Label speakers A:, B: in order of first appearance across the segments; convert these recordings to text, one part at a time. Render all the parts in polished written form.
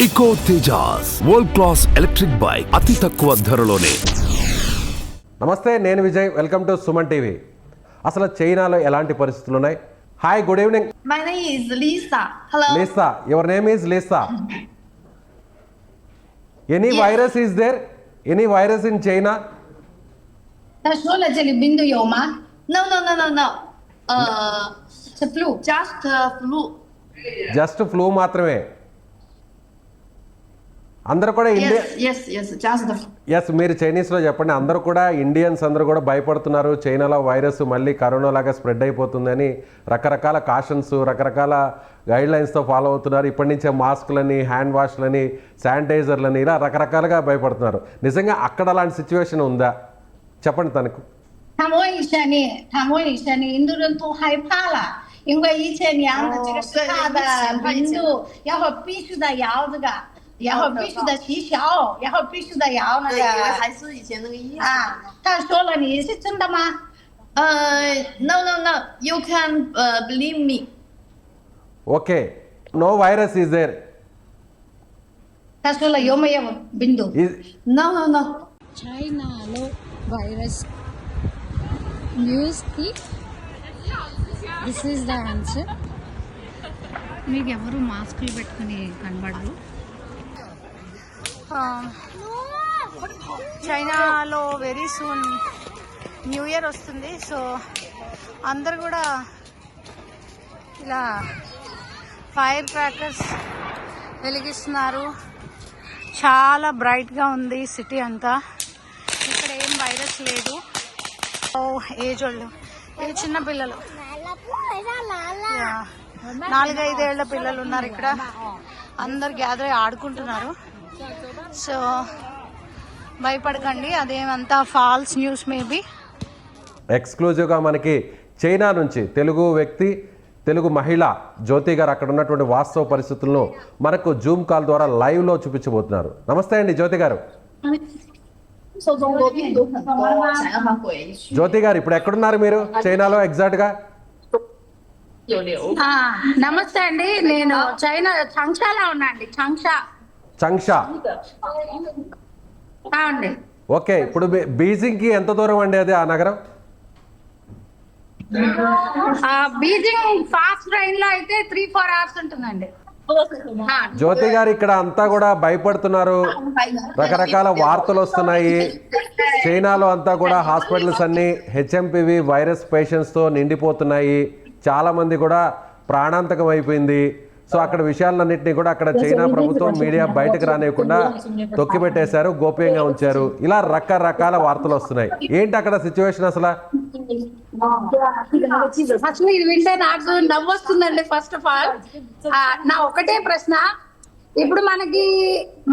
A: Eco Tejas world class electric bike అతి తక్కువ ధరలోనే.
B: నమస్తే, నేను Vijay. Welcome to Suman TV. అసలు చైనాలో ఎలాంటి పరిస్థితులు ఉన్నాయి? Hi, good evening.
C: My name is Lisa. Hello.
B: Lisa, your name is Lisa. Any
C: Yes.
B: virus is there? Any virus in China?
D: 他说了这里病毒有吗？
C: No.
D: 是 flu。
C: Just flu.
B: Just flu మాత్రమే. అందరూ కూడా India
C: Yes. Just the flu.
B: Yes, మీరు చైనీస్లో చెప్పండి. అందరూ కూడా Indians అందరూ కూడా భయపడుతున్నారు. చైనాలో వైరస్ మళ్ళీ కరోనా లాగా స్ప్రెడ్ అయిపోతుందని రకరకాల కాషన్స్, రకరకాల గైడ్ లైన్స్తో ఫాలో అవుతున్నారు. ఇప్పటి నుంచే మాస్క్లని, హ్యాండ్ వాష్లని, శానిటైజర్లని, ఇలా రకరకాలుగా భయపడుతున్నారు. నిజంగా అక్కడ అలాంటి సిచ్యువేషన్ ఉందా? చెప్పండి తనకు.
D: 他们问一下你，印度人都害怕了，因为以前量的这个是他的病毒，然后必须得要这个，然后必须得起效，然后必须得要那
C: 对，因为
D: 个
C: 还是以前那个意思。
D: 啊。他说了，你是真的吗？
C: No. You can believe me.
B: Okay, no virus is there.
D: 他说了有没有病毒？
C: No.
E: చైనాలో వైరస్ న్యూస్కి దిస్ ఈజ్ ద ఆన్సర్. మీకు ఎవరు మాస్కులు పెట్టుకుని కనబడరు.
F: చైనాలో వెరీ సూన్ న్యూ ఇయర్ వస్తుంది. సో అందరు కూడా ఇలా ఫైర్ క్రాకర్స్ వెలిగిస్తున్నారు. చాలా బ్రైట్గా ఉంది సిటీ అంతా. ఇక్కడ ఏం వైరస్ లేదు. ఏజ్ వాళ్ళు, ఇది చిన్న పిల్లలు, 4-5 ఏళ్ల పిల్లలు ఉన్నారు ఇక్కడ. అందరు గ్యాదర్ అయి ఆడుకుంటున్నారు. సో భయపడకండి, అదేమంతా ఫాల్స్ న్యూస్ మేబీ.
B: ఎక్స్క్లూజివ్గా మనకి చైనా నుంచి తెలుగు మహిళ జ్యోతి గారు అక్కడ ఉన్నటువంటి వాస్తవ పరిస్థితులను మనకు జూమ్ కాల్ ద్వారా లైవ్లో చూపించబోతున్నారు. నమస్తే అండి జ్యోతి గారు.
C: 受中国病毒很多，想要它回去。
B: జ్యోతి గారు, ఇప్పుడు ఎక్కడున్నారు మీరు చైనాలో ఎగ్జాక్ట్గా?
C: 有流。
D: నమస్తే అండి, నేను చైనా చంక్షాలో ఉన్నా అండి.
B: చంక్షా.
D: అండి.
B: ఓకే, ఇప్పుడు బీజింగ్కి ఎంత దూరం అండి అది ఆ నగరం?
D: బీజింగ్ ఫాస్ట్ ట్రైన్ లో అయితే 3-4 అవర్స్ ఉంటుందండి.
B: జ్యోతి గారు, ఇక్కడ అంతా కూడా భయపడుతున్నారు. రకరకాల వార్తలు వస్తున్నాయి. చైనాలో అంతా కూడా హాస్పిటల్స్ అన్ని హెచ్ఎంపివి వైరస్ పేషెంట్స్తో నిండిపోతున్నాయి. చాలా మంది కూడా ప్రాణాంతకం అయిపోయింది. సో అక్కడ విషయాలన్నింటినీ కూడా అక్కడ చైనా ప్రభుత్వం మీడియా బయటకు రానివ్వకుండా తొక్కిపెట్టేశారు, గోప్యంగా ఉంచారు. ఇలా రకరకాల వార్తలు వస్తున్నాయి. ఏంటి అక్కడ సిచ్యువేషన్ అసలు?
D: అసలు ఇది వింటే నాకు నవ్వు వస్తుందండి. ఫస్ట్ ఆఫ్ ఆల్ నా ఒకటే ప్రశ్న, ఇప్పుడు మనకి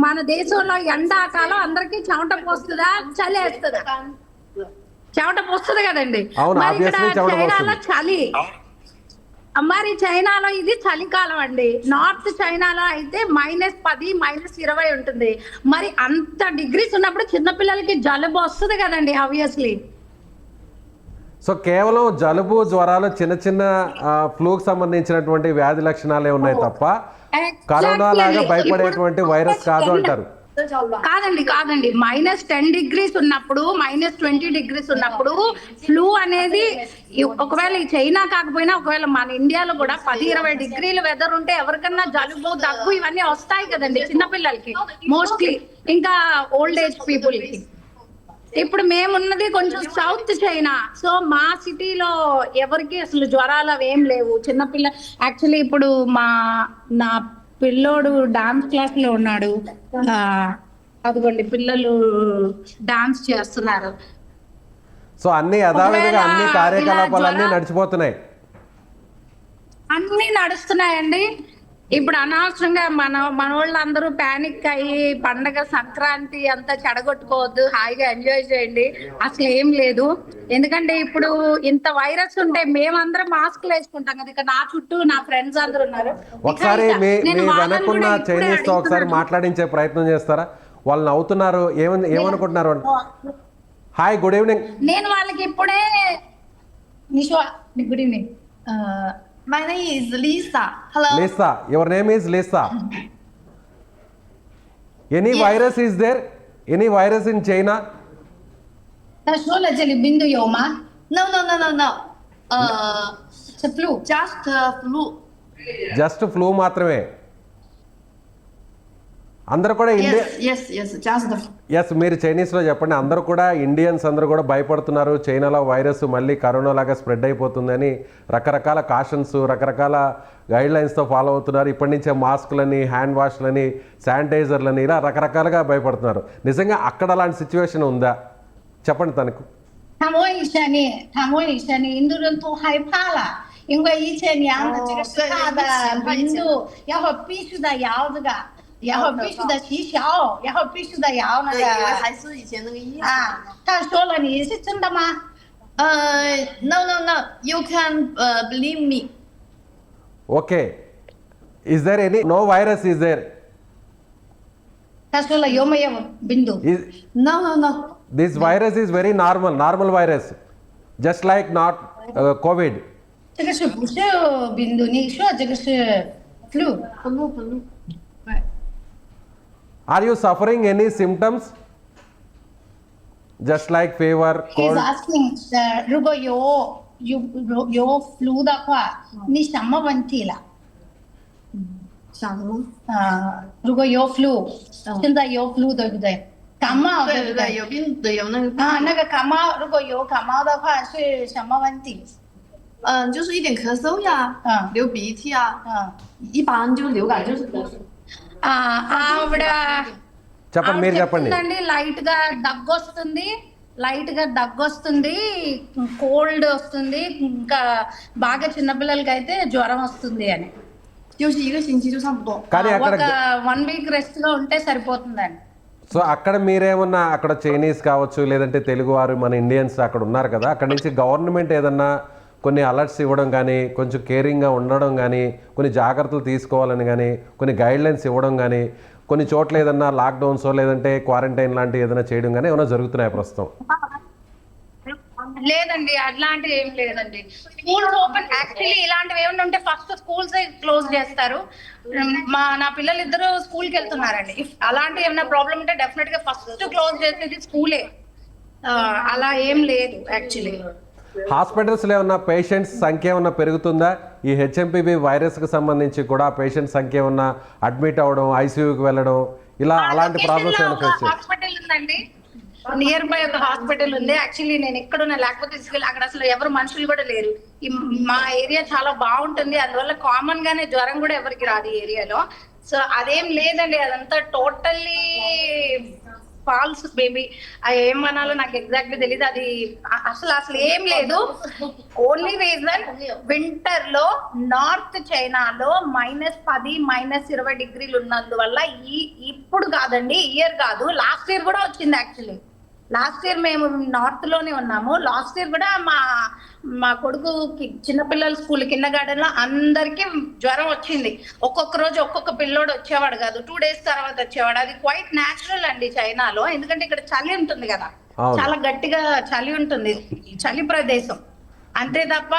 D: మన దేశంలో ఎండాకాలం అందరికి చెమట పోస్తుందా, చలి వేస్తుందా? చెమట పోస్తుంది కదండి.
B: అవును,
D: మరి ఇక్కడ
B: obviously చెమట
D: చైనాలో
B: పోస్తుంది.
D: చలి, మరి చైనాలో ఇది చలికాలం అండి. నార్త్ చైనాలో అయితే -10, -20 ఉంటుంది. మరి అంత డిగ్రీస్ ఉన్నప్పుడు చిన్నపిల్లలకి జలుబు వస్తుంది కదండి ఆబ్వియస్లీ.
B: సో కేవలం జలుబు, జ్వరాలు, చిన్న ఫ్లూకి సంబంధించినటువంటి వ్యాధి లక్షణాలే ఉన్నాయి తప్ప కరోనా లాగా భయపడేటువంటి వైరస్ కాదు అంటారు.
D: కాదండి -10 డిగ్రీస్ ఉన్నప్పుడు, -20 డిగ్రీస్ ఉన్నప్పుడు ఫ్లూ అనేది ఒకవేళ ఈ చైనా కాకపోయినా ఒకవేళ మన ఇండియాలో కూడా 10-20 డిగ్రీల వెదర్ ఉంటే ఎవరికన్నా జలుబు, దగ్గు ఇవన్నీ వస్తాయి కదండి చిన్నపిల్లలకి మోస్ట్లీ, ఇంకా ఓల్డ్ ఏజ్ పీపుల్ కి. ఇప్పుడు మేమున్నది కొంచెం సౌత్ చైనా. సో మా సిటీలో ఎవరికి అసలు జ్వరాలు అవి ఏం లేవు. చిన్నపిల్ల యాక్చువల్లీ ఇప్పుడు నా పిల్లోడు డాన్స్ క్లాస్ లో ఉన్నాడు. అదిగోండి పిల్లలు డాన్స్ చేస్తున్నారు.
B: సో అన్ని యథావిధిగా అన్ని కార్యకలాపాలన్నీ నడిచిపోతున్నాయి.
D: అన్ని నడుస్తున్నాయండి. ఇప్పుడు అనవసరంగా మన వాళ్ళందరూ ప్యానిక్ అయ్యి పండగ సంక్రాంతి అంతా చెడగొట్టుకోవద్దు, హాయిగా ఎంజాయ్ చేయండి. అసలు ఏం లేదు. ఎందుకంటే ఇప్పుడు ఇంత వైరస్ ఉంటే మేమందరం మాస్క్లు వేసుకుంటాం కదా. ఇక నా చుట్టూ నా ఫ్రెండ్స్ అందరూ ఉన్నారు.
B: ఒకసారి మీ వెనక్కున్న చైనీస్ తో ఒకసారి మాట్లాడించే ప్రయత్నం చేస్తారా? వాళ్ళు నవ్వుతున్నారు, ఏమనుకుంటున్నారు? Hi, good evening.
D: నేను వాళ్ళకి ఇప్పుడే good evening.
C: My name is Lisa. Hello.
B: Lisa, your name is Lisa. Any virus is there, any virus in China?
D: 他说了这里冰都有吗？
C: No.
D: 是 flu。
C: Just flu.
B: Just flu మాత్రమే. అందరూ కూడా India
C: Yes. Just the.
B: Yes, మీరు చైనీస్లో చెప్పండి. అందరూ కూడా Indians అందరూ కూడా భయపడుతున్నారు, చైనాలో వైరస్ మళ్ళీ కరోనా లాగా స్ప్రెడ్ అయిపోతుందని రకరకాల కాషన్స్, రకరకాల గైడ్ లైన్స్తో ఫాలో అవుతున్నారు. ఇప్పటి నుంచే మాస్కులని, హ్యాండ్ వాష్లని, శానిటైజర్లని ఇలా రకరకాలుగా భయపడుతున్నారు. నిజంగా అక్కడ అలాంటి సిచ్యువేషన్ ఉందా? చెప్పండి తనకు.
D: 他们问一下你，印度人都害怕了，因为以前量的这个是他的温度，然后必须得要这个，然后必须得气消，然后必须得要那
C: 对，以为
D: 个
C: 还是以前那个意思。
D: 啊。他说了，你是真的吗？
C: No. You can believe me.
B: Okay, is there any no virus is there?
D: 他说了有没有病毒？
C: No.
B: This virus is very normal virus, just like not COVID.
D: 这个是不是病毒？你说这个是 flu？
C: Flu.
B: Are you suffering any symptoms just like fever,
D: He's
B: cold?
D: asking， 如果有 flu 的话，你什么问题了？
C: 想什么？
D: 如果有 flu，现在有 flu 对不对？感冒
C: 对
D: 不对？
C: 有病的有那个。
D: 那个感冒，如果有感冒的话是什么问题？
C: 就是一点咳嗽呀，流鼻涕啊，一般就流感就是咳嗽。
D: ఆవిడ
B: చెప్పండి, మీరు చెప్పండి.
D: Light గా దగ్గొస్తుంది, cold వస్తుంది, ఇంకా బాగా చిన్నపిల్లలకి అయితే జ్వరం వస్తుంది అని.
C: 休息1个星期就差不多。
B: కానీ అక్కడ
D: 1 వీక్ రెస్ట్ లో ఉంటే సరిపోతుందండి.
B: సో అక్కడ మీరేమన్నా, అక్కడ చైనీస్ కావచ్చు, లేదంటే తెలుగువారు మన ఇండియన్స్ అక్కడ ఉన్నారు కదా, అక్కడ నుంచి గవర్నమెంట్ ఏదన్నా కొన్ని అలర్ట్స్ ఇవ్వడం కానీ, కొంచెం కేరింగ్గా ఉండడం కానీ, కొన్ని జాగ్రత్తలు తీసుకోవాలని కానీ, కొన్ని గైడ్లైన్స్ ఇవ్వడం కానీ, కొన్ని చోట్ల ఏదన్నా లాక్డౌన్సో లేదంటే క్వారంటైన్ లాంటివి ఏదైనా చేయడం కానీ ఏమైనా జరుగుతున్నాయి ప్రస్తుతం?
D: లేదండి, అట్లాంటివి ఏం లేదండి. స్కూల్స్ ఓపెన్, యాక్చువల్లీ ఇలాంటివి ఏమైనా ఉంటే ఫస్ట్ స్కూల్స్ క్లోజ్ చేస్తారు. నా పిల్లలు ఇద్దరు స్కూల్ కి వెళ్తున్నారండి. అలాంటి ఏమైనా ప్రాబ్లం ఉంటే డెఫినెట్ గా ఫస్ట్ క్లోజ్ చేసేది స్కూలే. అలా ఏం లేదు యాక్చువల్లీ.
B: హాస్పిటల్స్లో ఏమన్నా పేషెంట్స్ సంఖ్య ఏమన్నా పెరుగుతుందా? ఈ హెచ్ఎంపీవీ వైరస్కి సంబంధించి కూడా పేషెంట్ సంఖ్య ఏమన్నా అడ్మిట్ అవ్వడం, ఐసీయూకి వెళ్ళడం, ఇలా అలాంటి ప్రాబ్లమ్స్ ఏమైనా ఫేస్ చేస్తారు?
D: హాస్పిటల్ ఉందండి, నియర్ బై ఒక హాస్పిటల్ ఉంది. యాక్చువల్లీ నేను ఎక్కడున్నా, లేకపోతే తీసుకెళ్ళి అక్కడ అసలు ఎవరు మనుషులు కూడా లేరు. మా ఏరియా చాలా బాగుంటుంది, అందువల్ల కామన్ గానే జ్వరం కూడా ఎవరికి రాదు ఈ ఏరియాలో. సో అదేం లేదండి, అదంతా టోటల్లీ ఫాల్స్ బేబీ. ఏమనాలో నాకు ఎగ్జాక్ట్లీ తెలియదు. అది అసలు ఏం లేదు. ఓన్లీ రీజన్ వింటర్ లో నార్త్ చైనాలో -10, -20 డిగ్రీలు ఉన్నందువల్ల ఇప్పుడు కాదండి, ఇయర్ కాదు, లాస్ట్ ఇయర్ కూడా వచ్చింది. యాక్చువల్లీ లాస్ట్ ఇయర్ మేము నార్త్ లోనే ఉన్నాము. లాస్ట్ ఇయర్ కూడా మా కొడుకు చిన్నపిల్లల స్కూల్ కిండర్గార్టెన్ లో అందరికి జ్వరం వచ్చింది. ఒక్కొక్క రోజు ఒక్కొక్క పిల్లోడు వచ్చేవాడు కాదు, 2 days తర్వాత వచ్చేవాడు. అది క్వైట్ న్యాచురల్ అండి చైనాలో, ఎందుకంటే ఇక్కడ చలి ఉంటుంది కదా, చాలా గట్టిగా చలి ఉంటుంది, చలి ప్రదేశం. అంతే తప్ప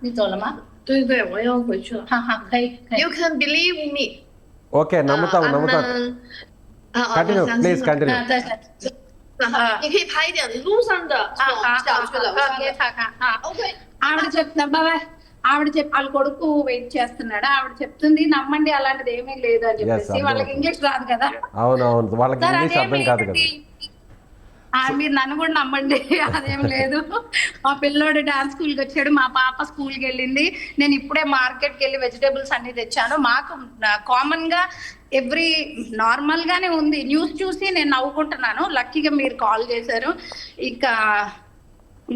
D: నీ తోలమా?
C: 对，我要回去了。You can believe me.
B: Okay, నమ్ముతాం. కంటిన్యూ ప్లీజ్, కంటిన్యూ.
C: 你可以拍一点路上的小区的。OK。
D: ఆవిడ చెప్తున్నా బాబాయ్, వాళ్ళ కొడుకు వెయిట్ చేస్తున్నాడు. ఆవిడ చెప్తుంది నమ్మండి, అలాంటిది ఏమీ లేదు అని చెప్పేసి. వాళ్ళకి ఇంగ్లీష్ రాదు కదా.
B: అవునవును, వాళ్ళకి ఇంగ్లీష్ అర్థం కాదు కదా.
D: మీరు నన్ను కూడా నమ్మండి, అదేం లేదు. మా పిల్లోడు డాన్స్ స్కూల్కి వచ్చాడు, మా పాప స్కూల్కి వెళ్ళింది. నేను ఇప్పుడే మార్కెట్కి వెళ్ళి వెజిటేబుల్స్ అన్ని తెచ్చాను. మాకు కామన్ గా ఎవ్రీ నార్మల్ గానే ఉంది. న్యూస్ చూసి నేను నవ్వుకుంటున్నాను. లక్కీగా మీరు కాల్ చేశారు.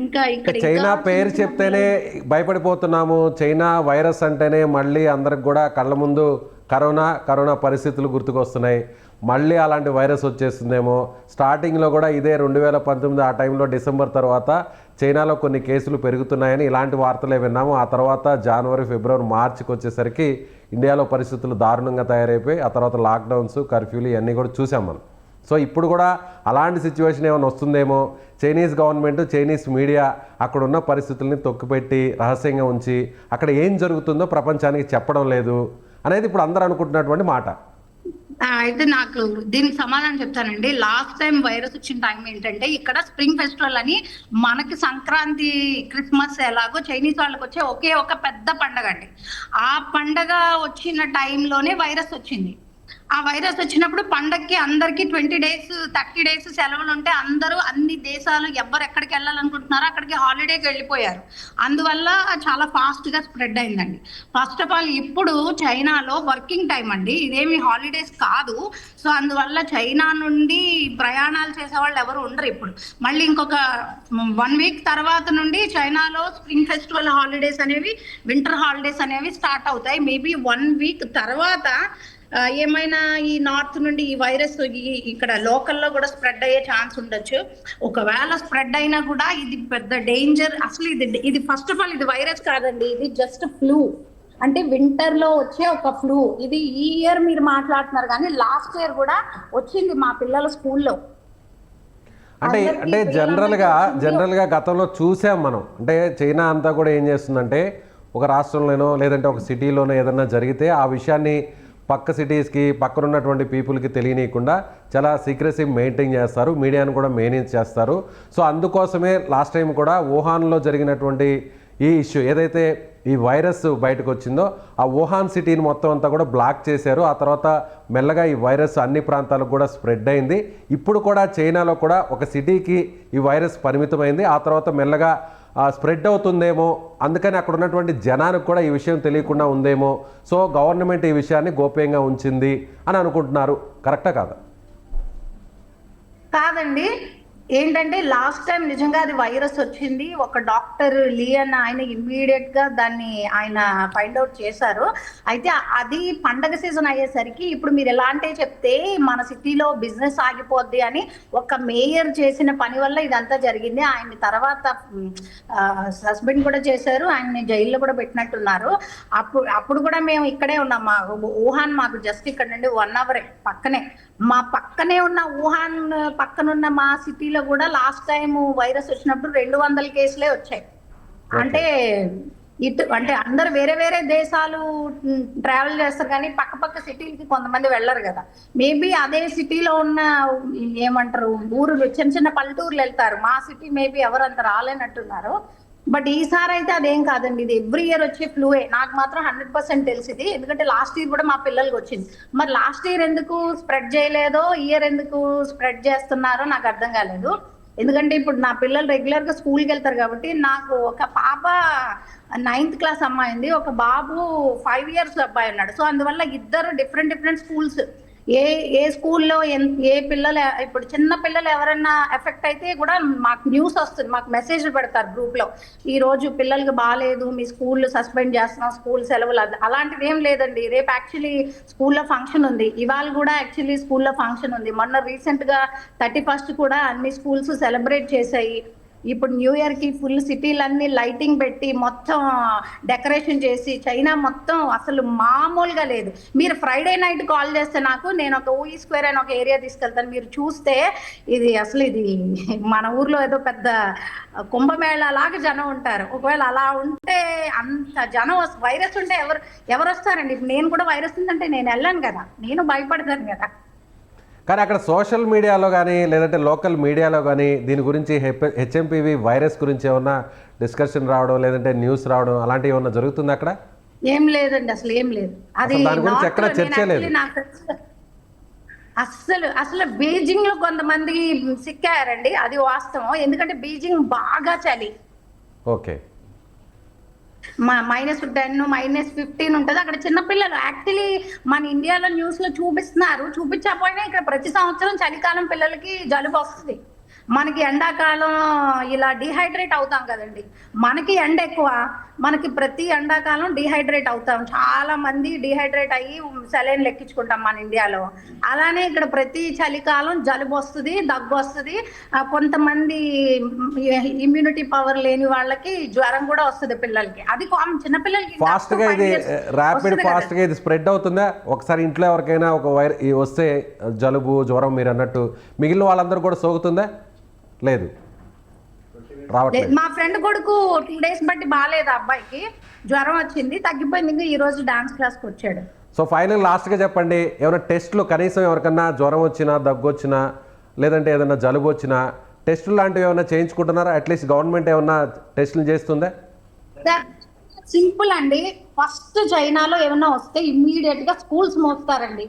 D: ఇంకా ఇక్కడ
B: చైనా పేరు చెప్తేనే భయపడిపోతున్నాము. చైనా వైరస్ అంటేనే మళ్ళీ అందరికి కూడా కళ్ళ ముందు కరోనా పరిస్థితులు గుర్తుకొస్తున్నాయి. మళ్ళీ అలాంటి వైరస్ వచ్చేస్తుందేమో. స్టార్టింగ్లో కూడా ఇదే 2019 ఆ టైంలో డిసెంబర్ తర్వాత చైనాలో కొన్ని కేసులు పెరుగుతున్నాయని ఇలాంటి వార్తలే విన్నాము. ఆ తర్వాత జనవరి, ఫిబ్రవరి, మార్చికి వచ్చేసరికి ఇండియాలో పరిస్థితులు దారుణంగా తయారైపోయి ఆ తర్వాత లాక్డౌన్స్, కర్ఫ్యూలు ఇవన్నీ కూడా చూసాం మనం. సో ఇప్పుడు కూడా అలాంటి సిచ్యువేషన్ ఏమైనా వస్తుందేమో. చైనీస్ గవర్నమెంట్, చైనీస్ మీడియా అక్కడ ఉన్న పరిస్థితుల్ని తొక్కిపెట్టి రహస్యంగా ఉంచి అక్కడ ఏం జరుగుతుందో ప్రపంచానికి చెప్పడం లేదు అనేది ఇప్పుడు అందరూ అనుకుంటున్నటువంటి మాట.
D: అయితే నాకు దీనికి సమాధానం చెప్తానండి. లాస్ట్ టైం వైరస్ వచ్చిన టైం ఏంటంటే ఇక్కడ స్ప్రింగ్ ఫెస్టివల్ అని మనకి సంక్రాంతి క్రిస్మస్ ఎలాగో చైనీస్ వాళ్ళకి వచ్చే ఒకే ఒక పెద్ద పండగ అండి. ఆ పండగ వచ్చిన టైంలోనే వైరస్ వచ్చింది. ఆ వైరస్ వచ్చినప్పుడు పండగకి అందరికి 20 days 30 days సెలవులు ఉంటే అందరూ అన్ని దేశాలు ఎవరు ఎక్కడికి వెళ్ళాలనుకుంటున్నారో అక్కడికి హాలిడేకి వెళ్ళిపోయారు. అందువల్ల చాలా ఫాస్ట్ గా స్ప్రెడ్ అయిందండి. ఫస్ట్ ఆఫ్ ఆల్ ఇప్పుడు చైనాలో వర్కింగ్ టైం అండి, ఇదేమి హాలిడేస్ కాదు. సో అందువల్ల చైనా నుండి ప్రయాణాలు చేసే వాళ్ళు ఎవరు ఉండరు. ఇప్పుడు మళ్ళీ ఇంకొక 1 week తర్వాత నుండి చైనాలో స్ప్రింగ్ ఫెస్టివల్ హాలిడేస్ అనేవి, వింటర్ హాలిడేస్ అనేవి స్టార్ట్ అవుతాయి. మేబీ 1 week తర్వాత ఏమైనా ఈ నార్త్ నుండి ఈ వైరస్ ఇక్కడ లోకల్లో కూడా స్ప్రెడ్ అయ్యే ఛాన్స్ ఉండొచ్చు. ఒకవేళ స్ప్రెడ్ అయినా కూడా ఇది పెద్ద డేంజర్. అసలు ఇది ఫస్ట్ ఆఫ్ ఆల్ ఇది వైరస్ కాదండి, ఇది జస్ట్ ఫ్లూ. అంటే వింటర్ లో వచ్చే ఒక ఫ్లూ. ఇది ఈ ఇయర్ మీరు మాట్లాడుతున్నారు కానీ లాస్ట్ ఇయర్ కూడా వచ్చింది మా పిల్లల స్కూల్లో.
B: అంటే జనరల్గా గతంలో చూసాం మనం. అంటే చైనా అంతా కూడా ఏం చేస్తుందంటే ఒక రాష్ట్రంలోనో లేదంటే ఒక సిటీలోనో ఏదన్నా జరిగితే ఆ విషయాన్ని పక్క సిటీస్కి పక్కన ఉన్నటువంటి పీపుల్కి తెలియనీయకుండా చాలా సీక్రెసీ మెయింటైన్ చేస్తారు, మీడియాను కూడా మేనేజ్ చేస్తారు. సో అందుకోసమే లాస్ట్ టైం కూడా వుహాన్లో జరిగినటువంటి ఈ ఇష్యూ ఏదైతే ఈ వైరస్ బయటకు వచ్చిందో ఆ వుహాన్ సిటీని మొత్తం అంతా కూడా బ్లాక్ చేశారు. ఆ తర్వాత మెల్లగా ఈ వైరస్ అన్ని ప్రాంతాలకు కూడా స్ప్రెడ్ అయింది. ఇప్పుడు కూడా చైనాలో కూడా ఒక సిటీకి ఈ వైరస్ పరిమితమైంది. ఆ తర్వాత మెల్లగా స్ప్రెడ్ అవుతుందేమో, అందుకని అక్కడ ఉన్నటువంటి జనానికి కూడా ఈ విషయం తెలియకుండా ఉందేమో. సో గవర్నమెంట్ ఈ విషయాన్ని గోప్యంగా ఉంచింది అని అనుకుంటున్నారు. కరెక్టా కాదా?
D: కాదండి, ఏంటంటే లాస్ట్ టైం నిజంగా అది వైరస్ వచ్చింది. ఒక డాక్టర్ లియన్ ఆయన ఇమ్మీడియట్ గా దాన్ని ఆయన ఫైండ్ అవుట్ చేశారు. అయితే అది పండగ సీజన్ అయ్యేసరికి ఇప్పుడు మీరు ఎలాంటి చెప్తే మన సిటీలో బిజినెస్ ఆగిపోద్ది అని ఒక మేయర్ చేసిన పని వల్ల ఇదంతా జరిగింది. ఆయన తర్వాత సస్పెండ్ కూడా చేశారు, ఆయన్ని జైల్లో కూడా పెట్టినట్టున్నారు. అప్పుడు కూడా మేము ఇక్కడే ఉన్నాం. మా వుహాన్ మాకు జస్ట్ ఇక్కడ నుండి 1 hour పక్కనే. మా పక్కనే ఉన్న వుహాన్ పక్కనున్న మా సిటీలో కూడా లాస్ట్ టైం వైరస్ వచ్చినప్పుడు 200 కేసులే వచ్చాయి. అంటే అంటే అందరు వేరే వేరే దేశాలు ట్రావెల్ చేస్తారు కానీ పక్క సిటీలకి కొంతమంది వెళ్ళరు కదా. మేబీ అదే సిటీలో ఉన్న ఏమంటారు ఊరు చిన్న చిన్న పల్లెటూర్లు వెళ్తారు. మా సిటీ మేబీ ఎవరంత రాలేనట్టున్నారు. బట్ ఈసారి అయితే అదేం కాదండి, ఇది ఎవ్రీ ఇయర్ వచ్చే ఫ్లూయే. నాకు మాత్రం 100% తెలిసింది, ఎందుకంటే లాస్ట్ ఇయర్ కూడా మా పిల్లలకి వచ్చింది. మరి లాస్ట్ ఇయర్ ఎందుకు స్ప్రెడ్ చేయలేదో ఇయర్ ఎందుకు స్ప్రెడ్ చేస్తున్నారో నాకు అర్థం కాలేదు. ఎందుకంటే ఇప్పుడు నా పిల్లలు రెగ్యులర్ గా స్కూల్కి వెళ్తారు కాబట్టి, నాకు ఒక పాప 9th క్లాస్ అమ్మాయి ఉంది, ఒక బాబు 5 years అబ్బాయి ఉన్నాడు. సో అందువల్ల ఇద్దరు డిఫరెంట్ స్కూల్స్. ఏ స్కూల్లో ఏ పిల్లలు ఇప్పుడు చిన్న పిల్లలు ఎవరైనా ఎఫెక్ట్ అయితే కూడా మాకు న్యూస్ వస్తుంది, మాకు మెసేజ్లు పెడతారు గ్రూప్ లో, ఈ రోజు పిల్లలకి బాగాలేదు, మీ స్కూల్ సస్పెండ్ చేస్తున్నాం, స్కూల్ సెలవులు. అలాంటిది ఏం లేదండి. రేపు యాక్చువల్లీ స్కూల్లో ఫంక్షన్ ఉంది, ఇవాళ కూడా యాక్చువల్లీ స్కూల్లో ఫంక్షన్ ఉంది. మొన్న రీసెంట్ గా 31st కూడా అన్ని స్కూల్స్ సెలబ్రేట్ చేశాయి. ఇప్పుడు న్యూ ఇయర్ కి ఫుల్ సిటీలన్నీ లైటింగ్ పెట్టి మొత్తం డెకరేషన్ చేసి చైనా మొత్తం అసలు మామూలుగా లేదు. మీరు ఫ్రైడే నైట్ కాల్ చేస్తే నాకు, నేను ఒక ఊయి స్క్వేర్ అని ఒక ఏరియా తీసుకెళ్తాను, మీరు చూస్తే ఇది అసలు ఇది మన ఊర్లో ఏదో పెద్ద కుంభమేళ లాగా జనం ఉంటారు. ఒకవేళ అలా ఉంటే అంత జనం వైరస్ ఉంటే ఎవరు వస్తారండి? ఇప్పుడు నేను కూడా వైరస్ ఉందంటే నేను వెళ్ళాను కదా, నేను భయపడతాను కదా.
B: కానీ అక్కడ సోషల్ మీడియాలో కానీ లేదంటే లోకల్ మీడియాలో కానీ దీని గురించి హెచ్ఎంపివి వైరస్ గురించి ఏమన్నా డిస్కషన్ రావడం లేదంటే న్యూస్ రావడం అలాంటివి ఏమన్నా జరుగుతుంది అక్కడ?
D: ఏం లేదండి, అసలు ఏం లేదు. అది
B: దాని గురించి ఎక్కడ చర్చ లేదు.
D: అసలు బీజింగ్ లో కొంతమంది సిక్కారండి, అది వాస్తవం. ఎందుకంటే బీజింగ్ బాగా చలి.
B: ఓకే,
D: -10 -15 ఉంటుంది అక్కడ. చిన్నపిల్లలు యాక్చువల్లీ మన ఇండియాలో న్యూస్ లో చూపిస్తున్నారు, చూపించకపోయినా ఇక్కడ ప్రతి సంవత్సరం చలికాలం పిల్లలకి జలుబు వస్తుంది. మనకి ఎండాకాలం ఇలా డిహైడ్రేట్ అవుతాం కదండి, మనకి ఎండ ఎక్కువ, మనకి ప్రతి ఎండాకాలం డిహైడ్రేట్ అవుతాం. చాలా మంది డిహైడ్రేట్ అయ్యి సెలైన్ లెక్కించుకుంటాం మన ఇండియాలో. అలానే ఇక్కడ ప్రతి చలికాలం జలుబు వస్తుంది, దగ్గు వస్తుంది. కొంతమంది ఇమ్యూనిటీ పవర్ లేని వాళ్ళకి జ్వరం కూడా వస్తుంది పిల్లలకి. అది కామన్. చిన్నపిల్లలకి
B: ఫాస్ట్ గా ఇది స్ప్రెడ్ అవుతుందా? ఒకసారి ఇంట్లో ఎవరికైనా ఒక వస్తే జలుబు జ్వరం మీరు అన్నట్టు మిగిలిన వాళ్ళందరూ కూడా సోకుతుందా? లేదు, రావట్లేదు.
D: మా ఫ్రెండ్ కొడుకు 2 days బట్టి బాగాలేదు, అబ్బాయికి జ్వరం వచ్చింది, తగ్గిపోయింది. ఇంకా ఈ రోజు డాన్స్ క్లాస్కి వచ్చాడు.
B: సో ఫైనల్ లాస్ట్గా చెప్పండి, ఏమైనా టెస్టులు కనీసం ఎవరికన్నా జ్వరం వచ్చినా, దగ్గు వచ్చినా, లేదంటే ఏదైనా జలుబు వచ్చినా టెస్టులు లాంటివి ఏమైనా చేయించుకుంటున్నారా? అట్లీస్ట్ గవర్నమెంట్ ఏమైనా టెస్టులు చేస్తుందా?
D: సింపుల్ అండి. ఫస్ట్ చైనాలో ఏమైనా వస్తే ఇమ్మీడియట్ గా స్కూల్స్ మోస్తారండి.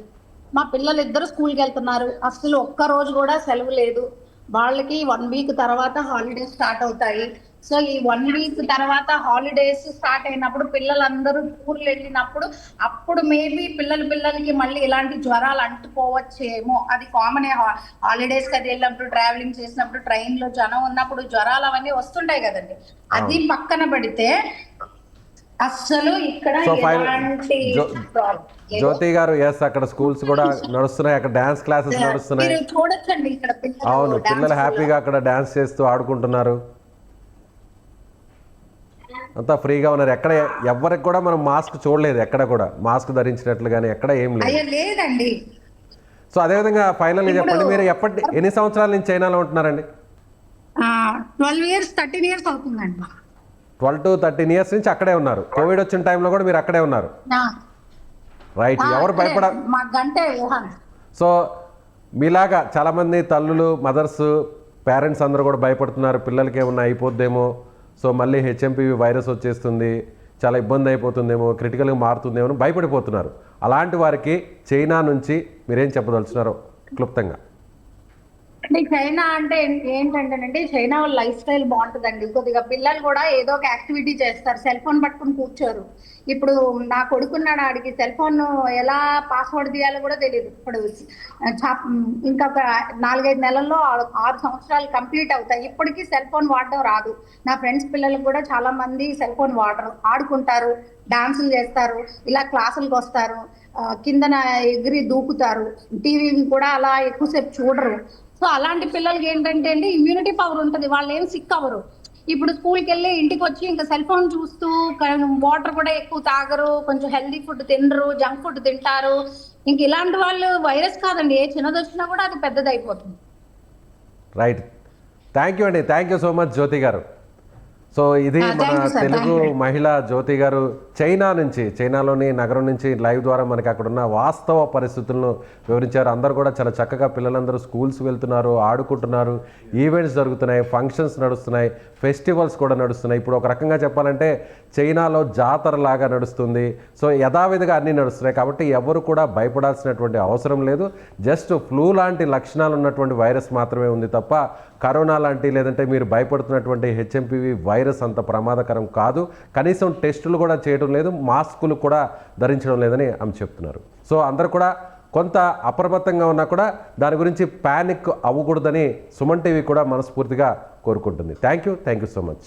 D: మా పిల్లలు ఇద్దరు స్కూల్కి వెళ్తున్నారు, అసలు ఒక్క రోజు కూడా సెలవు లేదు. వాళ్ళకి 1 వీక్ తర్వాత హాలిడేస్ స్టార్ట్ అవుతాయి. సో ఈ 1 వీక్ తర్వాత హాలిడేస్ స్టార్ట్ అయినప్పుడు పిల్లలందరూ స్కూల్ వెళ్ళినప్పుడు అప్పుడు మేబీ పిల్లలకి మళ్ళీ ఇలాంటి జ్వరాలు అంటుకోవచ్చేమో. అది కామన్. హాలిడేస్ అది వెళ్ళినప్పుడు, ట్రావెలింగ్ చేసినప్పుడు, ట్రైన్ లో జనం ఉన్నప్పుడు జ్వరాలు అవన్నీ వస్తుంటాయి కదండి. అది పక్కన పెడితే అసలు ఇక్కడ ఎలాంటి
B: జ్యోతి గారు, ఎస్ అక్కడ స్కూల్స్ కూడా నడుస్తున్నాయి, అక్కడ డాన్స్ క్లాసెస్ నడుస్తున్నాయి.
D: చూడొచ్చండి ఇక్కడ
B: అవును, పిల్లలు హ్యాపీగా అక్కడ డాన్స్ చేస్తూ ఆడుకుంటున్నారు, అంతా ఫ్రీగా ఉన్నారు. ఎక్కడ ఎవరికి కూడా మనం మాస్క్ చూడలేదు, ఎక్కడ కూడా మాస్క్ ధరించినట్లు కానీ ఎక్కడ ఏం లేదు.
D: లేదండి.
B: సో అదేవిధంగా ఫైనల్గా చెప్పండి, మీరు ఎన్ని సంవత్సరాల నుంచి చైనాలో ఉంటున్నారండి?
D: 12 years 13 years అవుతుందండి.
B: 12 to 13 years నుంచి అక్కడే ఉన్నారు. కోవిడ్ వచ్చిన టైంలో కూడా మీరు అక్కడే ఉన్నారు, రైట్? ఎవరు సో మీలాగా చాలామంది తల్లులు, మదర్స్, పేరెంట్స్ అందరూ కూడా భయపడుతున్నారు, పిల్లలకి ఏమన్నా అయిపోద్దేమో, సో మళ్ళీ హెచ్ఎంపివి వైరస్ వచ్చేస్తుంది, చాలా ఇబ్బంది అయిపోతుందేమో, క్రిటికల్గా మారుతుందేమో అని భయపడిపోతున్నారు. అలాంటి వారికి చైనా నుంచి మీరేం చెప్పదలుచున్నారో క్లుప్తంగా?
D: అంటే చైనా అంటే ఏంటంటేనండి, చైనా వాళ్ళ లైఫ్ స్టైల్ బాగుంటుందండి. కొద్దిగా పిల్లలు కూడా ఏదో ఒక యాక్టివిటీ చేస్తారు, సెల్ ఫోన్ పట్టుకుని కూర్చోరు. ఇప్పుడు నా కొడుకున్నాడు, ఆడికి సెల్ ఫోన్ ఎలా పాస్వర్డ్ తీయాలో కూడా తెలియదు. ఇప్పుడు ఇంకొక 4-5 నెలల్లో 6 సంవత్సరాలు కంప్లీట్ అవుతాయి, ఇప్పటికీ సెల్ ఫోన్ వాడడం రాదు. నా ఫ్రెండ్స్ పిల్లలకు కూడా చాలా మంది సెల్ ఫోన్ వాడరు, ఆడుకుంటారు, డాన్సులు చేస్తారు, ఇలా క్లాసులకు వస్తారు, కిందన ఎగిరి దూకుతారు, టీవీ కూడా అలా ఎక్కువసేపు చూడరు. సో అలాంటి పిల్లలకి ఏంటంటే అండి, ఇమ్యూనిటీ పవర్ ఉంటుంది, వాళ్ళు ఏం సిక్ అవ్వరు. ఇప్పుడు స్కూల్కి వెళ్ళి ఇంటికి వచ్చి ఇంకా సెల్ ఫోన్ చూస్తూ వాటర్ కూడా ఎక్కువ తాగరు, కొంచెం హెల్దీ ఫుడ్ తినరు, జంక్ ఫుడ్ తింటారు. ఇంక ఇలాంటి వాళ్ళు వైరస్ కాదండి, ఏ చిన్నది వచ్చినా కూడా అది పెద్దది అయిపోతుంది.
B: రైట్, థ్యాంక్ యూ అండి, థ్యాంక్ యూ సో మచ్ జ్యోతి గారు. సో ఇది మన తెలుగు మహిళ జ్యోతి గారు చైనాలోని నగరం నుంచి లైవ్ ద్వారా మనకి అక్కడ ఉన్న వాస్తవ పరిస్థితులను వివరించారు. అందరూ కూడా చాలా చక్కగా పిల్లలందరూ స్కూల్స్ వెళ్తున్నారు, ఆడుకుంటున్నారు, ఈవెంట్స్ జరుగుతున్నాయి, ఫంక్షన్స్ నడుస్తున్నాయి, ఫెస్టివల్స్ కూడా నడుస్తున్నాయి. ఇప్పుడు ఒక రకంగా చెప్పాలంటే చైనాలో జాతర లాగా నడుస్తుంది. సో యథావిధిగా అన్నీ నడుస్తున్నాయి, కాబట్టి ఎవరు కూడా భయపడాల్సినటువంటి అవసరం లేదు. జస్ట్ ఫ్లూ లాంటి లక్షణాలు ఉన్నటువంటి వైరస్ మాత్రమే ఉంది తప్ప కరోనా లాంటి, లేదంటే మీరు భయపడుతున్నటువంటి హెచ్ఎంపివి వైరస్ అంత ప్రమాదకరం కాదు. కనీసం టెస్టులు కూడా చేయడం లేదు, మాస్కులు కూడా ధరించడం లేదని ఆమె చెప్తున్నారు. సో అందరూ కూడా కొంత అప్రమత్తంగా ఉన్నా కూడా దాని గురించి ప్యానిక్ అవ్వకూడదని సుమన్ టీవీ కూడా మనస్ఫూర్తిగా కోరుకుంటుంది. Thank you so much.